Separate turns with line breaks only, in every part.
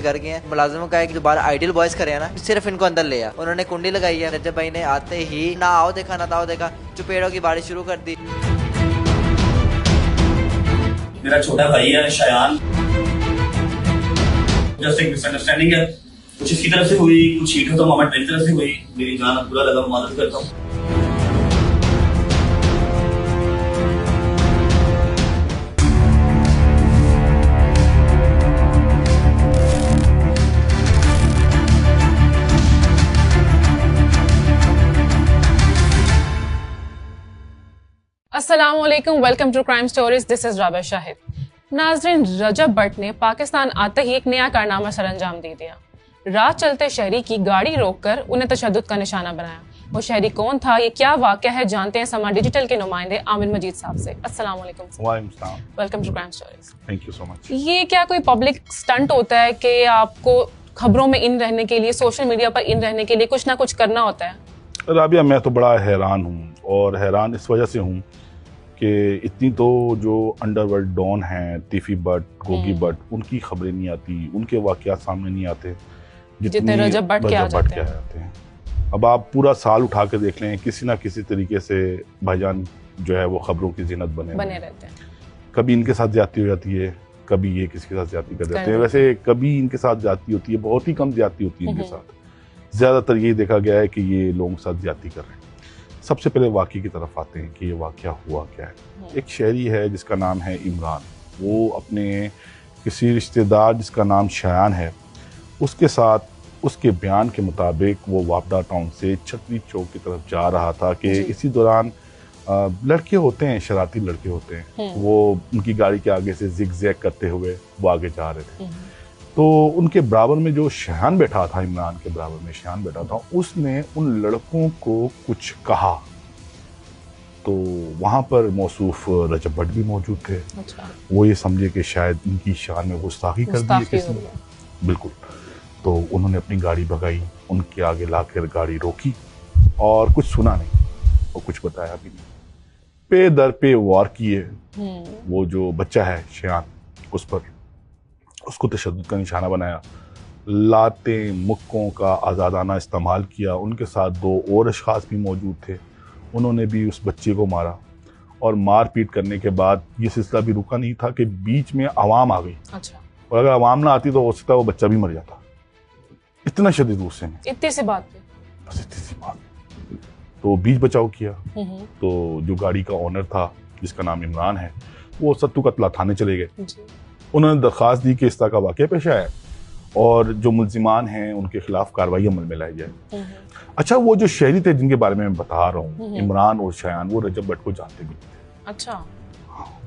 कर गए हैं। मुलाजिमों का एक जो बाहर आइडियल बॉयज करे हैं ना, सिर्फ इनको अंदर ले आया, उन्होंने कुंडी लगाई है। रजब भाई ने आते ही ना आओ देखा ना ताओ देखा, चुपेड़ों की बारिश शुरू कर दी।
मेरा छोटा भाई है शयान, जस्ट एक मिसअंडरस्टैंडिंग है, कुछ इसकी तरफ से हुई, कुछ हीट तो मामा मेरी तरफ से हुई। मेरी जान बुरा लगा, मदद करता हूँ।
अस्सलामुअलैकुम, welcome to crime stories. This is Rabia Shahid. नाज़रीन, रजब भट्ट ने पाकिस्तान आते ही एक नया कारनामा सरअंजाम दे दिया। राह चलते शहरी की गाड़ी रोककर उन्हें तशद्दुद का निशाना बनाया। वो शहरी कौन था, ये क्या वाक़या है, जानते हैं समा डिजिटल के नुमाइंदे आमिर मजीद साहब से। अस्सलाम वालेकुम। Welcome to crime stories.
Thank you so much.
ये क्या कोई पब्लिक स्टंट होता है कि आपको खबरों में इन रहने के लिए, सोशल मीडिया पर इन रहने के लिए कुछ ना कुछ करना होता है?
राबिया, मैं तो बड़ा हैरान हूँ, और हैरान इस वजह से हूँ कि इतनी तो जो अंडरवर्ल्ड डॉन हैं, तीफी भट्ट, गोगी भट्ट, उनकी खबरें नहीं आती, उनके वाक़यात सामने नहीं आते जितने
रजब भट्ट के आ जाते हैं।
अब आप पूरा साल उठा के देख लें, किसी ना किसी तरीके से भाईजान जो है वो खबरों की ज़ीनत बने
रहते हैं।
कभी इनके साथ ज्यादती हो जाती है, कभी ये किसी के साथ ज्यादती कर देते हैं। वैसे कभी इनके साथ ज्यादती होती है, बहुत ही कम ज्यादती होती है इनके साथ। ज़्यादातर यही देखा गया है कि ये लोगों के साथ ज्यादती कर रहे हैं। सबसे पहले वाक़ई की तरफ आते हैं कि ये वाक़या हुआ क्या है। एक शहरी है जिसका नाम है इमरान, वो अपने किसी रिश्तेदार जिसका नाम शयान है, उसके साथ, उसके बयान के मुताबिक वो वापदा टाउन से छतरी चौक की तरफ जा रहा था कि इसी दौरान लड़के होते हैं, शरारती लड़के होते हैं, वो उनकी गाड़ी के आगे से जिग जैग करते हुए वो आगे जा रहे थे। तो उनके बराबर में जो शयान बैठा था, इमरान के बराबर में शयान बैठा था, उसने उन लड़कों को कुछ कहा। तो वहाँ पर मौसूफ रजब भट्ट भी मौजूद थे।
अच्छा।
वो ये समझे कि शायद इनकी शान में गुस्ताखी कर दी है किसी ने। बिल्कुल। तो उन्होंने अपनी गाड़ी भगाई, उनके आगे लाकर गाड़ी रोकी और कुछ सुना नहीं और कुछ बताया भी नहीं। पे दर पे वार किए। वो जो बच्चा है शयान, उस पर उसको तशद्दुद का निशाना बनाया, लातें मुक्कों का आज़ादाना इस्तेमाल किया। उनके साथ दो और अशखास भी मौजूद थे, उन्होंने भी उस बच्चे को मारा। और मार पीट करने के बाद ये सिलसिला भी रुका नहीं था कि बीच में आवाम आ गई।
अच्छा।
और अगर आवाम ना आती तो हो सकता है वो बच्चा भी मर जाता। इतना शदीद गुस्से में,
इतनी सी बात पे,
बस इतनी सी बात। तो बीच बचाव किया। तो जो गाड़ी का ओनर था जिसका नाम इमरान है, वो सत्तू कतला थाने चले गए। उन्होंने दरख्वास्त दी कि इस तरह का वाक़या पेश आया और जो मुल्जिमान हैं उनके खिलाफ कार्रवाई अमल में लाई जाए। अच्छा, वो जो शहरी थे जिनके बारे में मैं बता रहा हूँ, इमरान और शयान, वो रजब भट्ट को जानते भी थे।
अच्छा।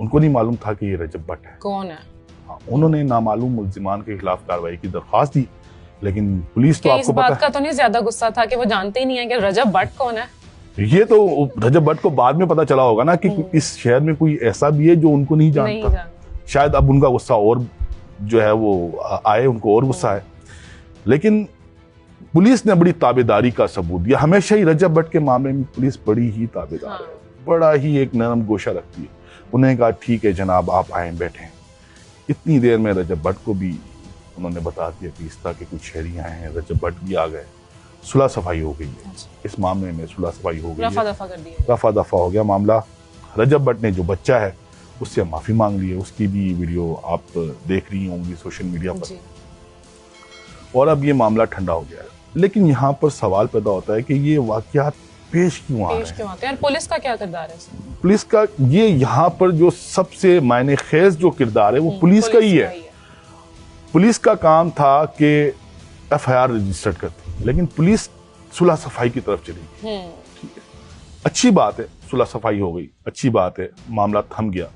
उनको नहीं मालूम था कि ये रजब भट्ट है।
कौन है?
उन्होंने नामालूम मुल्जिमान के खिलाफ कार्रवाई की दरख्वास्त दी, लेकिन पुलिस तो आपको
बात का तो नहीं ज्यादा गुस्सा था कि वो जानते ही नहीं है कि रजब भट्ट कौन है?
ये तो रजब भट्ट को बाद में पता चला होगा ना कि इस शहर में कोई ऐसा भी है जो उनको नहीं जानता। शायद अब उनका गुस्सा और जो है वो आए, उनको और गुस्सा है। लेकिन पुलिस ने बड़ी ताबेदारी का सबूत दिया। हमेशा ही रजब भट्ट के मामले में पुलिस बड़ी ही ताबेदार है, बड़ा ही एक नरम गोशा रखती है। उन्होंने कहा ठीक है जनाब, आप आए बैठे। इतनी देर में रजब भट्ट को भी उन्होंने बता दिया कि इस तरह के कुछ शहरी आए हैं। रजब भट्ट भी आ गए, सुलह सफाई हो गई है। इस मामले में सुलह सफाई हो गई, रफा दफा हो गया मामला। रजब भट्ट ने जो बच्चा है उससे माफी मांग ली है, उसकी भी वीडियो आप देख रही होंगी सोशल मीडिया पर। और अब ये मामला ठंडा हो गया है। लेकिन यहाँ पर सवाल पैदा होता है कि ये वाकयात पेश क्यों आ रहे हैं?
पुलिस का क्या किरदार है?
पुलिस का ये यहाँ पर जो सबसे मायने खेज जो किरदार है वो पुलिस का ही है। पुलिस का काम था कि FIR रजिस्टर करती, लेकिन पुलिस सुलह सफाई की तरफ चली गई। ठीक है, अच्छी बात है, सुलह सफाई हो गई, अच्छी बात है, मामला थम गया।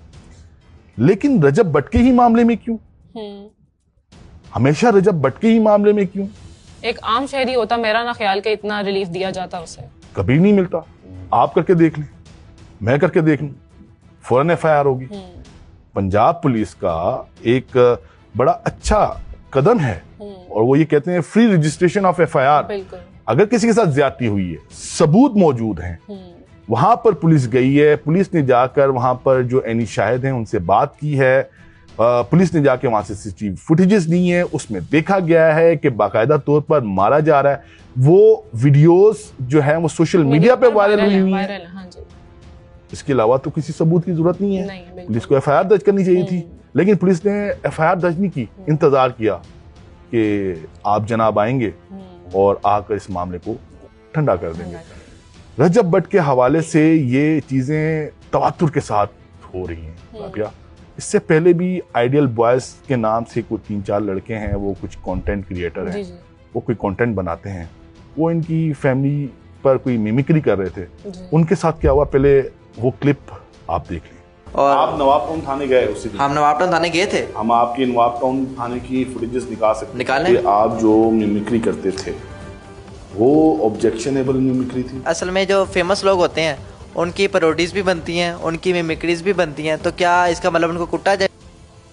लेकिन रजब भट्ट के ही मामले में क्यों? हमेशा रजब भट्ट के ही मामले में क्यों?
एक आम शहरी होता, मेरा ना ख्याल के इतना रिलीफ दिया जाता उसे।
कभी नहीं मिलता। आप करके देख लें, मैं करके देख लूं, फौरन FIR होगी। पंजाब पुलिस का एक बड़ा अच्छा कदम है और वो ये कहते हैं फ्री रजिस्ट्रेशन ऑफ FIR। अगर किसी के साथ ज्यादती हुई है, सबूत मौजूद हैं, वहां पर पुलिस गई है, पुलिस ने जाकर वहां पर जो एनी शाहिद हैं उनसे बात की है, पुलिस ने जाके वहां से सीसीटीवी फुटेजेस ली हैं, उसमें देखा गया है कि बाकायदा तौर पर मारा जा रहा है। वो वीडियोस जो है वो सोशल मीडिया पे वायरल हुई हैं।
हाँ जी।
इसके अलावा तो किसी सबूत की जरूरत नहीं है।
नहीं,
पुलिस को एफआईआर दर्ज करनी चाहिए थी, लेकिन पुलिस ने एफआईआर दर्ज नहीं की, इंतजार किया कि आप जनाब आएंगे और आकर इस मामले को ठंडा कर देंगे। रजब भट्ट के हवाले से ये चीजें तवातुर के साथ हो रही हैं राबिया। इससे पहले भी आइडियल बॉयज के नाम से कुछ 3-4 लड़के हैं, वो कुछ कंटेंट क्रिएटर हैं, वो कोई कंटेंट बनाते हैं, वो इनकी फैमिली पर कोई मिमिक्री कर रहे थे। उनके साथ क्या हुआ, पहले वो क्लिप आप देख लें।
और
आप नवाब टाउन थाने गए उसी दिन?
हम नवाब टाउन थाने गए थे।
हम आपकी नवाब टाउन थाने की फुटेजेस निकाल सकते हैं?
निकालें।
कि आप जो मिमिक्री करते थे वो ऑब्जेक्शनेबल मिमिक्री थी?
असल में जो फेमस लोग होते हैं उनकी पैरोडीज भी बनती हैं, उनकी मिमिक्रीज भी बनती हैं, तो क्या इसका मतलब उनको कुटा जाए?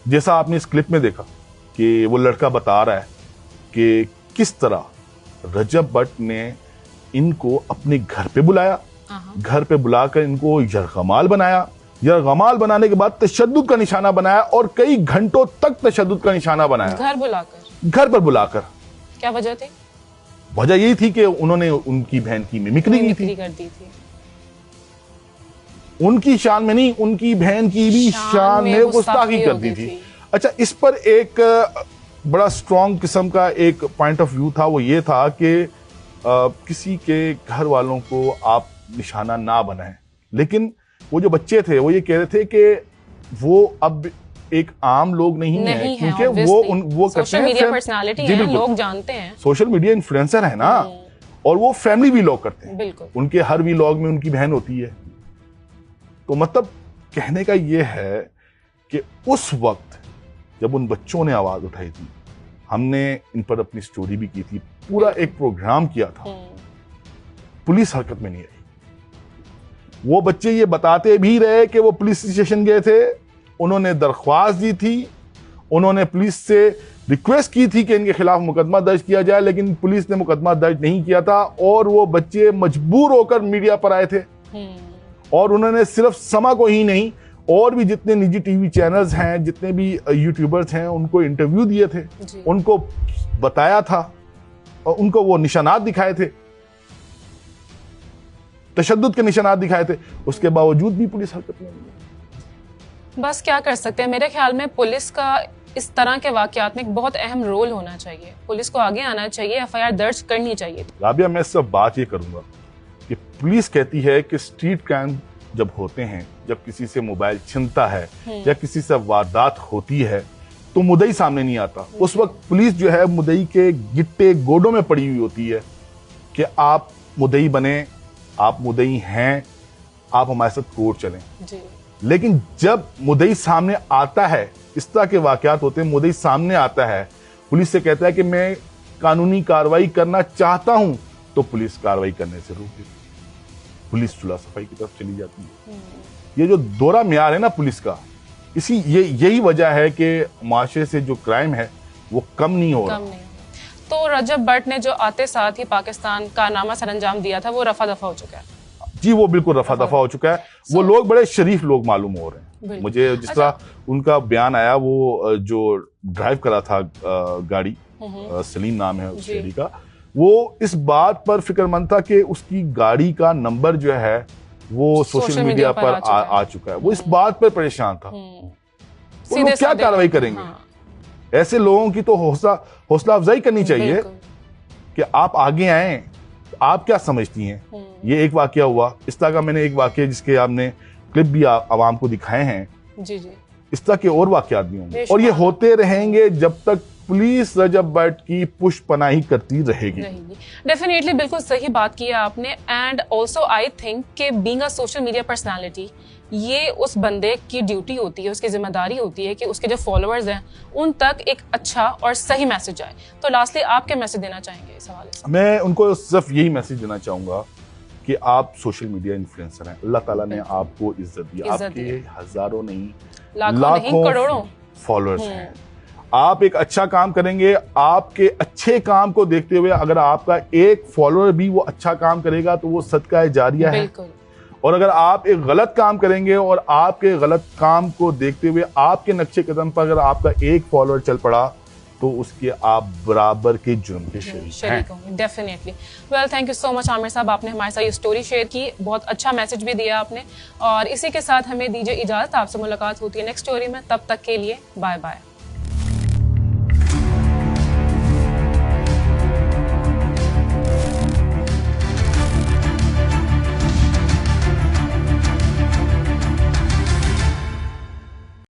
जैसा आपने इस क्लिप में देखा कि वो लड़का बता रहा है कि किस तरह रजब भट्ट ने इनको अपने घर पे बुलाया, घर पे बुलाकर इनको यरगमाल बनाया, यरगमाल बनाने के बाद तशद्दुद का निशाना बनाया और कई घंटों तक तशद्दुद का निशाना बनाया। घर पर बुलाकर।
क्या वजह थी?
वजह यही थी कि उन्होंने उनकी बहन की मिमिक्री
कर दी थी।
उनकी शान में नहीं, उनकी बहन की भी शान में गुस्ताखी कर दी थी। अच्छा, इस पर एक बड़ा स्ट्रॉन्ग किस्म का एक पॉइंट ऑफ व्यू था, वो ये था कि किसी के घर वालों को आप निशाना ना बनाएं, लेकिन वो जो बच्चे थे वो ये कह रहे थे कि वो अब एक आम लोग नहीं है, क्योंकि वो
सोशल मीडिया पर्सनालिटी है, लोग जानते हैं,
सोशल मीडिया इन्फ्लुएंसर है ना, और वो फैमिली व्लॉग करते हैं।
बिल्कुल।
उनके हर व्लॉग में उनकी बहन होती है। तो मतलब कहने का ये है कि उस वक्त जब उन बच्चों ने आवाज उठाई थी, हमने इन पर अपनी स्टोरी भी की थी, पूरा एक प्रोग्राम किया था, पुलिस हरकत में नहीं आई। वो बच्चे ये बताते भी रहे कि वो पुलिस स्टेशन गए थे, उन्होंने दरख्वास्त दी थी, उन्होंने पुलिस से रिक्वेस्ट की थी कि इनके खिलाफ मुकदमा दर्ज किया जाए, लेकिन पुलिस ने मुकदमा दर्ज नहीं किया था और वो बच्चे मजबूर होकर मीडिया पर आए थे। और उन्होंने सिर्फ समा को ही नहीं, और भी जितने निजी टीवी चैनल्स हैं, जितने भी यूट्यूबर्स हैं, उनको इंटरव्यू दिए थे, उनको बताया था और उनको वो निशानात दिखाए थे, तशद्दुद के निशानात दिखाए थे। उसके बावजूद भी पुलिस हरकत में नहीं।
बस क्या कर सकते हैं, मेरे ख्याल में पुलिस का इस तरह के वाकयात में एक बहुत अहम रोल होना चाहिए। पुलिस को आगे आना चाहिए, एफआईआर दर्ज करनी चाहिए।
राबिया, मैं सब बात ये करूंगा कि पुलिस कहती है कि स्ट्रीट क्राइम जब होते हैं, जब किसी से मोबाइल छिनता है या किसी से वारदात होती है, तो मुद्दई सामने नहीं आता। उस वक्त पुलिस जो है मुद्दई के गिट्टे गोडों में पड़ी हुई होती है कि आप मुद्दई बने, आप मुद्दई हैं, आप हमारे साथ कोर्ट चलें। लेकिन जब मुद्दई सामने आता है, इस तरह के वाकयात होते हैं, मुद्दई सामने आता है, पुलिस से कहता है कि मैं कानूनी कार्रवाई करना चाहता हूं, तो पुलिस कार्रवाई करने से रोक देती, पुलिस चूल्हा सफाई की तरफ चली जाती है। ये जो दोहरा म्यार है ना पुलिस का, यही वजह है कि माशरे से जो क्राइम है वो कम नहीं हो रहा।
तो रजब भट्ट ने जो आते साथ ही पाकिस्तान कारनामा सरअंजाम दिया था, वो रफा दफा हो चुका है।
जी, वो बिल्कुल रफा दफा हो चुका है। वो लोग बड़े शरीफ लोग मालूम हो रहे हैं मुझे। जिस तरह उनका बयान आया, वो जो ड्राइव करा था गाड़ी, सलीम नाम है उस लेडी का, वो इस बात पर फिक्रमंद था कि उसकी गाड़ी का नंबर जो है वो सोशल मीडिया पर आ चुका है। वो इस बात पर परेशान था। वो लोग क्या कार्रवाई करेंगे? ऐसे लोगों की तो हौसला अफजाई करनी चाहिए कि आप आगे आए। आप क्या समझती हैं? ये एक वाकया हुआ। इस तरह का मैंने एक वाकया जिसके आपने क्लिप भी आवाम को दिखाए हैं, इस तरह के और वाकयात भी होंगे और ये होते रहेंगे जब तक पुलिस रजब भट्ट की पुष्पनाही करती रहेगी।
डेफिनेटली, बिल्कुल सही बात की है आपने। एंड ऑल्सो आई थिंक कि being a social media personality, ये उस बंदे की ड्यूटी होती है, उसकी जिम्मेदारी होती है कि उसके जो फॉलोअर्स हैं उन तक एक अच्छा और सही मैसेज जाए। तो लास्टली आप क्या मैसेज देना चाहेंगे इस हवाले से?
मैं उनको सिर्फ यही मैसेज देना चाहूंगा कि आप सोशल मीडिया इन्फ्लुएंसर हैं, अल्लाह ताला ने आपको इज्जत दी। आपके हजारों नहीं, लाखों करोड़ों फॉलोअर्स हैं। आप एक अच्छा काम करेंगे, आपके अच्छे काम को देखते हुए अगर आपका एक फॉलोअर भी वो अच्छा काम करेगा तो वो सदका जारिया है। और अगर आप एक गलत काम करेंगे और आपके गलत काम को देखते हुए आपके नक्शे कदम पर अगर आपका एक फॉलोअर चल पड़ा तो उसके आप बराबर के जुर्म के शरीक हैं।
Definitely. Well, thank you so much Aamir साहब, आपने हमारे साथ ये स्टोरी शेयर की, बहुत अच्छा मैसेज भी दिया आपने। और इसी के साथ हमें दीजिए इजाजत, आपसे मुलाकात होती है नेक्स्ट स्टोरी में, तब तक के लिए बाय बाय।